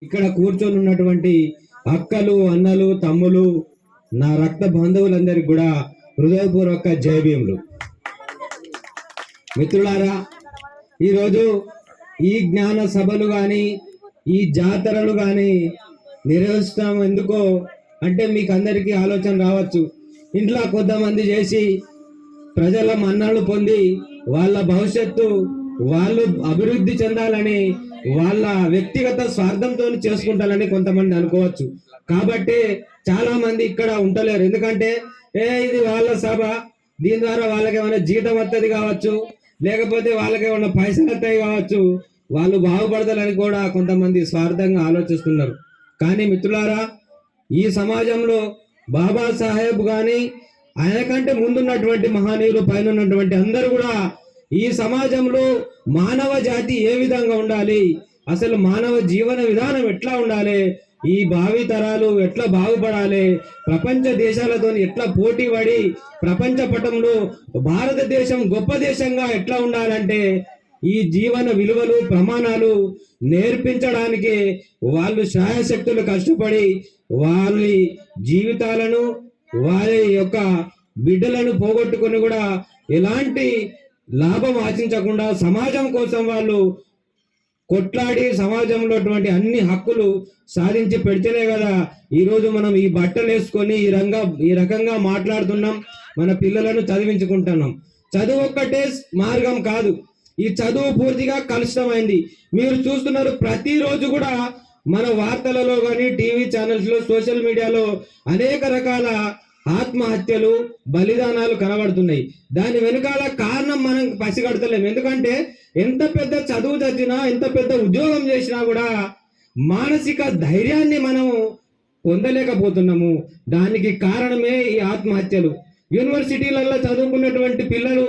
ఇక్కడ కూర్చొని ఉన్నటువంటి అక్కలు, అన్నలు, తమ్ములు, నా రక్త బంధువులందరికీ కూడా హృదయపూర్వక జయభీములు. మిత్రులారా, ఈరోజు ఈ జ్ఞాన సభలు కానీ ఈ జాతరలు కానీ నిర్వహిస్తాం ఎందుకో అంటే మీకు అందరికీ ఆలోచన రావచ్చు. ఇంట్లో కొంతమంది చేసి ప్రజల మన్ననలు పొంది వాళ్ళ భవిష్యత్తు వాళ్ళు అభివృద్ధి చెందాలని వాళ్ళ వ్యక్తిగత స్వార్థంతో చేసుకుంటారని కొంతమంది అనుకోవచ్చు. కాబట్టి చాలా మంది ఇక్కడ ఉండలేరు. ఎందుకంటే ఇది వాళ్ళ సభ, దీని ద్వారా వాళ్ళకి ఏమైనా జీతం వస్తుంది కావచ్చు, లేకపోతే వాళ్ళకి ఏమైనా పైసలు వస్తాయి కావచ్చు, వాళ్ళు బాగుపడతారని కూడా కొంతమంది స్వార్థంగా ఆలోచిస్తున్నారు. కానీ మిత్రులారా, ఈ సమాజంలో బాబాసాహెబ్ కానీ ఆయన కంటే ముందున్నటువంటి మహనీయులు పైన ఉన్నటువంటి అందరూ కూడా ఈ సమాజంలో మానవ జాతి ఏ విధంగా ఉండాలి, అసలు మానవ జీవన విధానం ఎట్లా ఉండాలి, ఈ భావి తరాలు ఎట్లా బాగుపడాలి, ప్రపంచ దేశాలతో ఎట్లా పోటీ పడి ప్రపంచ పటంలో భారతదేశం గొప్ప దేశంగా ఎట్లా ఉండాలంటే ఈ జీవన విలువలు ప్రమాణాలు నేర్పించడానికి వాళ్ళు శాయశక్తులు కష్టపడి వాళ్ళ జీవితాలను వారి యొక్క బిడ్డలను పోగొట్టుకొని కూడా ఎలాంటి లాభం ఆశించకుండా సమాజం కోసం వాళ్ళు కొట్లాడి సమాజంలో అన్ని హక్కులు సాధించి పెడితేనే కదా ఈరోజు మనం ఈ బట్టలు వేసుకొని ఈ రకంగా మాట్లాడుతున్నాం, మన పిల్లలను చదివించుకుంటున్నాం. చదువు ఒక్కటే మార్గం కాదు, ఈ చదువు పూర్తిగా కలుషితమైంది. మీరు చూస్తున్నారు, ప్రతిరోజు కూడా మన వార్తలలో కానీ టీవీ ఛానల్స్లో సోషల్ మీడియాలో అనేక రకాల ఆత్మహత్యలు, బలిదానాలు కనబడుతున్నాయి. దాని వెనుకాల కారణం మనం పసిగడతలేము. ఎందుకంటే ఎంత పెద్ద చదువు చదివినా, ఎంత పెద్ద ఉద్యోగం చేసినా కూడా మానసిక ధైర్యాన్ని మనం పొందలేకపోతున్నాము. దానికి కారణమే ఈ ఆత్మహత్యలు. యూనివర్సిటీలలో చదువుకున్నటువంటి పిల్లలు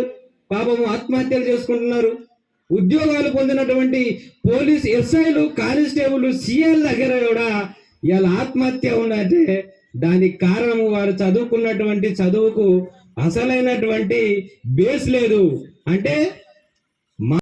పాపము ఆత్మహత్యలు చేసుకుంటున్నారు. ఉద్యోగాలు పొందినటువంటి పోలీస్ ఎస్ఐలు, కానిస్టేబుల్, సిఐల దగ్గర కూడా ఇలా ఆత్మహత్య ఉన్నట్టే. దానికి కారణము వారు చదువుకున్నటువంటి చదువుకు అసలైనటువంటి బేస్ లేదు. అంటే